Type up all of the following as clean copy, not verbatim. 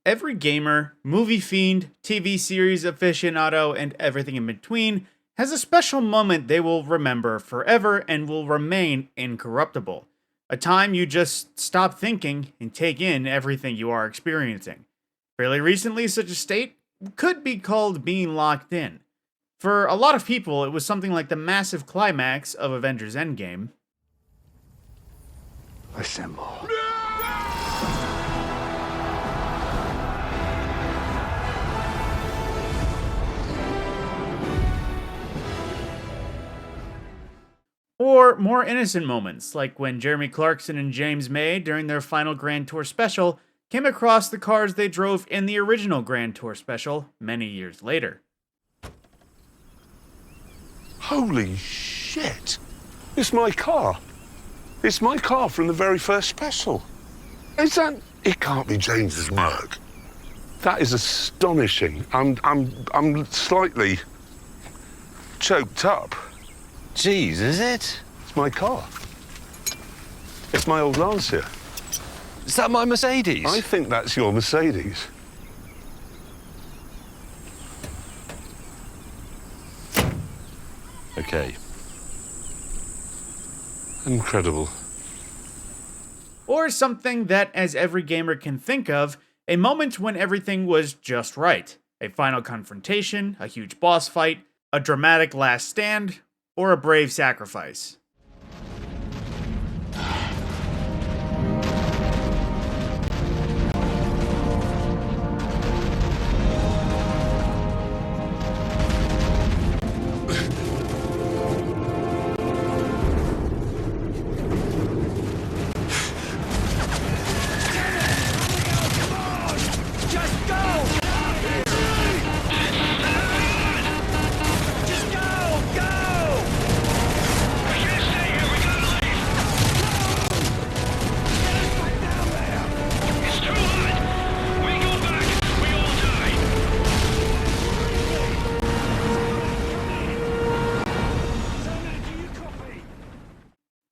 Every gamer, movie fiend, TV series aficionado, and everything in between has a special moment they will remember forever and will remain incorruptible. A time you just stop thinking and take in everything you are experiencing. Fairly recently, such a state could be called being locked in. For a lot of people, it was something like the massive climax of Avengers Endgame. Assemble. Or more innocent moments, like when Jeremy Clarkson and James May, during their final Grand Tour special, came across the cars they drove in the original Grand Tour special many years later. Holy shit! It's my car. It's my car from the very first special. Is that... It can't be James's work. That is astonishing. I'm slightly choked up. Jeez, is it? It's my car. It's my old Lancia. Is that my Mercedes? I think that's your Mercedes. Okay. Incredible. Or something that, as every gamer can think of, a moment when everything was just right. A final confrontation, a huge boss fight, a dramatic last stand, or a brave sacrifice.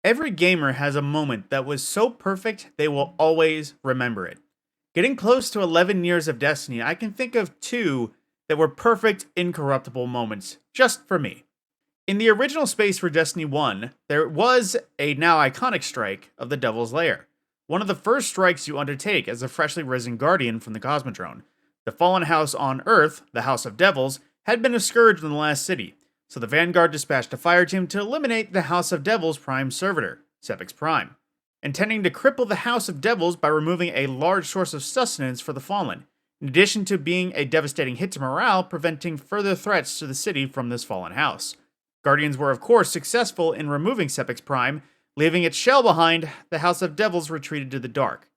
Every gamer has a moment that was so perfect they will always remember it. Getting close to 11 years of Destiny, I can think of two that were perfect, incorruptible moments, just for me. In the original space for Destiny 1, there was a now iconic strike of the Devil's Lair, one of the first strikes you undertake as a freshly risen Guardian from the Cosmodrome. The fallen house on Earth, the House of Devils, had been a scourge in the last city, so the Vanguard dispatched a fire team to eliminate the House of Devils Prime servitor, Sepix Prime, intending to cripple the House of Devils by removing a large source of sustenance for the Fallen, in addition to being a devastating hit to morale, preventing further threats to the city from this fallen house. Guardians were of course successful in removing Sepix Prime, leaving its shell behind. The House of Devils retreated to the dark,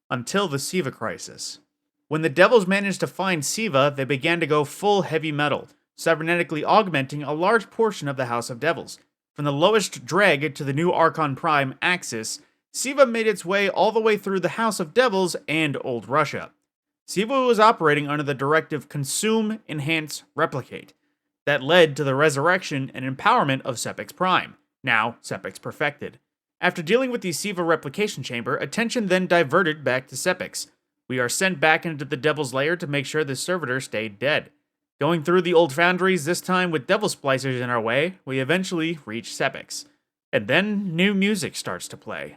until the Siva crisis. When the Devils managed to find Siva, they began to go full heavy metal, cybernetically augmenting a large portion of the House of Devils. From the lowest dreg to the new Archon Prime Axis, Siva made its way all the way through the House of Devils and Old Russia. Siva was operating under the directive Consume, Enhance, Replicate. That led to the resurrection and empowerment of Sepix Prime, now Sepix Perfected. After dealing with the Siva replication chamber, attention then diverted back to Sepix. We are sent back into the Devil's Lair to make sure the servitor stayed dead. Going through the old foundries, this time with Devil Splicers in our way, we eventually reach Sepix. And then new music starts to play.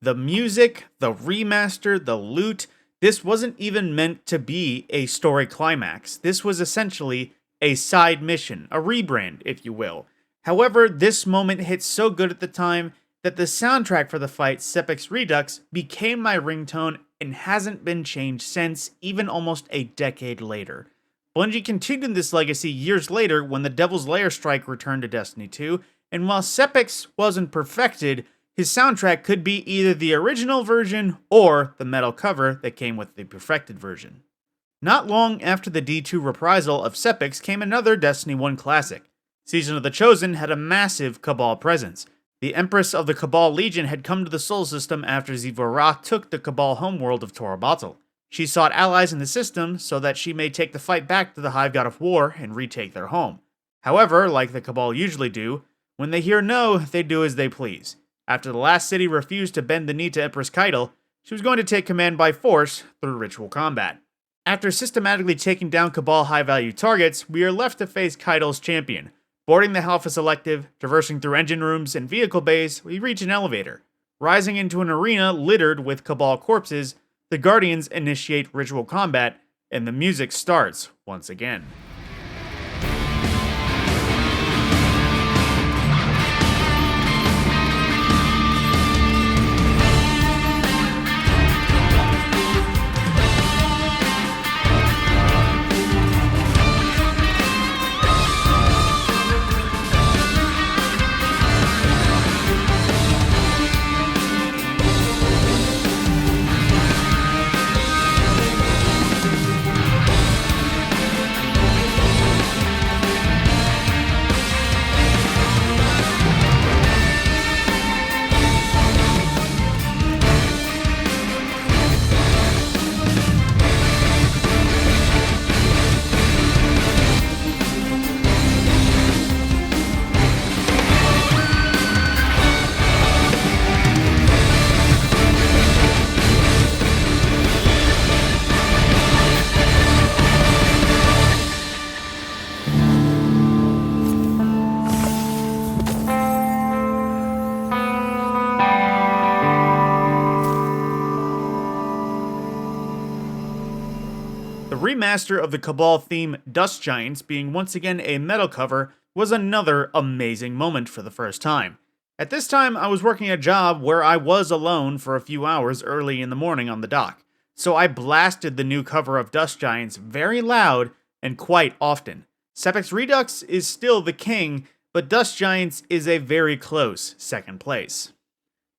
The music, the remaster, the loot, This wasn't even meant to be a story climax. This was essentially a side mission, a rebrand, if you will. However, this moment hit so good at the time that the soundtrack for the fight, Sepix Redux, became my ringtone and hasn't been changed since, even almost a decade later. Bungie continued this legacy years later when the Devil's Lair strike returned to Destiny 2, and while Sepix wasn't perfected, his soundtrack could be either the original version or the metal cover that came with the perfected version. Not long after the D2 reprisal of Sepix came another Destiny 1 classic. Season of the Chosen had a massive Cabal presence. The Empress of the Cabal Legion had come to the Sol system after Zivora took the Cabal homeworld of Torobatl. She sought allies in the system so that she may take the fight back to the Hive God of War and retake their home. However, like the Cabal usually do, when they hear no, they do as they please. After the last city refused to bend the knee to Empress Keitel, she was going to take command by force through ritual combat. After systematically taking down Cabal high-value targets, we are left to face Keitel's champion. Boarding the Alpha Selective, traversing through engine rooms and vehicle bays, we reach an elevator. Rising into an arena littered with Cabal corpses, the Guardians initiate ritual combat, and the music starts once again. The remaster of the Cabal theme Dust Giants being once again a metal cover was another amazing moment for the first time. At this time, I was working a job where I was alone for a few hours early in the morning on the dock, so I blasted the new cover of Dust Giants very loud and quite often. Sepix Redux is still the king, but Dust Giants is a very close second place.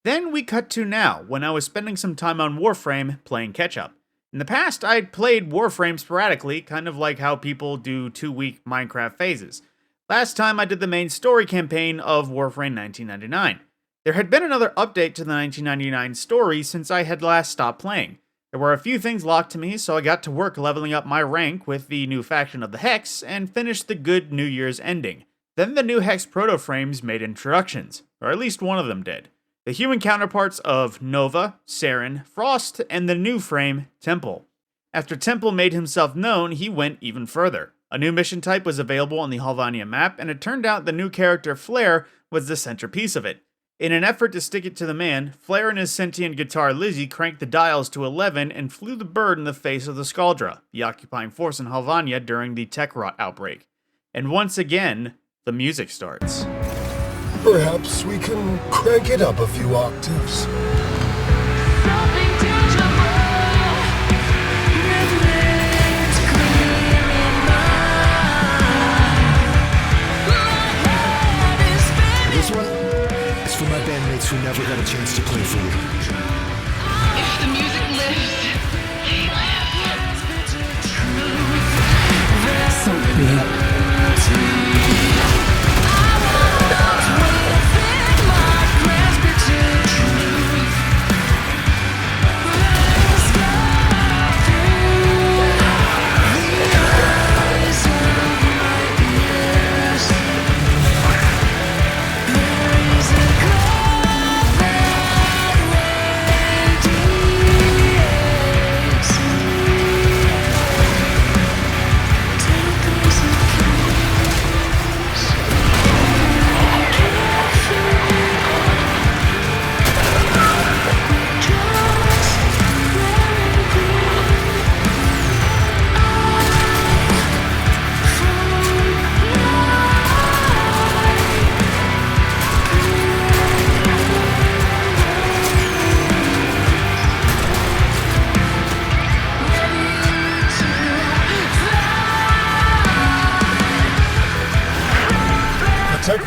Then we cut to now, when I was spending some time on Warframe playing catch-up. In the past, I'd played Warframe sporadically, kind of like how people do 2-week Minecraft phases. Last time I did the main story campaign of Warframe 1999. There had been another update to the 1999 story since I had last stopped playing. There were a few things locked to me, so I got to work leveling up my rank with the new faction of the Hex, and finished the good New Year's ending. Then the new Hex proto-frames made introductions, or at least one of them did. The human counterparts of Nova, Saren, Frost, and the new frame, Temple. After Temple made himself known, he went even further. A new mission type was available on the Halvania map, and it turned out the new character Flare was the centerpiece of it. In an effort to stick it to the man, Flare and his sentient guitar Lizzie cranked the dials to 11 and flew the bird in the face of the Skaldra, the occupying force in Halvania during the tech rot outbreak. And once again, the music starts. Perhaps we can crank it up a few octaves. This one is for my bandmates who never got a chance to play for you. If the music lifts, he lives. So be it.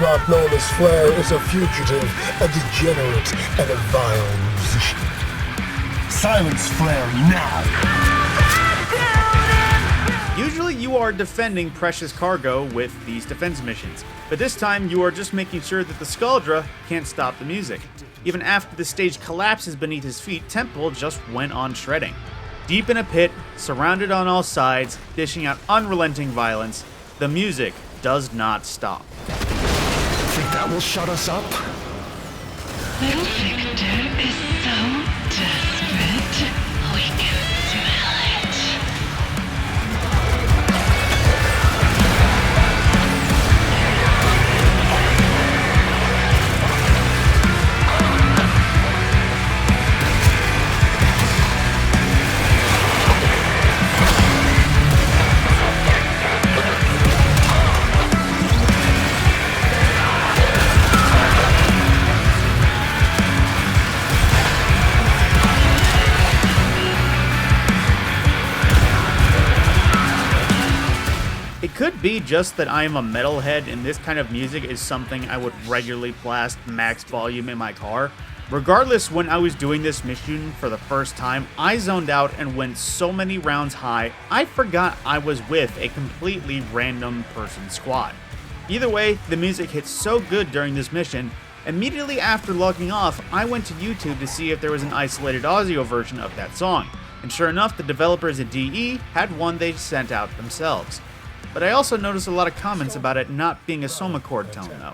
not known as Flair is a fugitive, a degenerate, and a vile musician. Silence Flair now! Usually you are defending precious cargo with these defense missions, but this time you are just making sure that the Skuldra can't stop the music. Even after the stage collapses beneath his feet, Temple just went on shredding. Deep in a pit, surrounded on all sides, dishing out unrelenting violence, the music does not stop. Think that will shut us up? Little Victor is so desperate. We can smell it. It could be just that I am a metalhead and this kind of music is something I would regularly blast max volume in my car. Regardless, when I was doing this mission for the first time, I zoned out and went so many rounds high, I forgot I was with a completely random person squad. Either way, the music hit so good during this mission. Immediately after logging off, I went to YouTube to see if there was an isolated audio version of that song, and sure enough, the developers at DE had one they sent out themselves. But I also noticed a lot of comments about it not being a Soma chord tone though.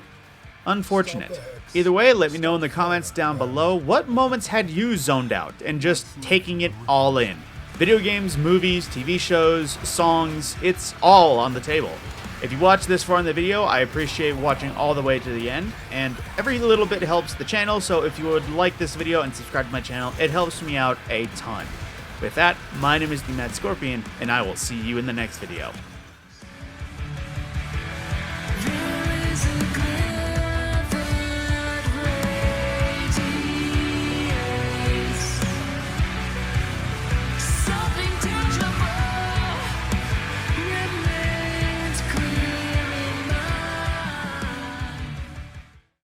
Unfortunate. Either way, let me know in the comments down below what moments had you zoned out and just taking it all in. Video games, movies, TV shows, songs, it's all on the table. If you watched this far in the video, I appreciate watching all the way to the end, and every little bit helps the channel, so if you would like this video and subscribe to my channel, it helps me out a ton. With that, my name is the Mad Scorpion, and I will see you in the next video.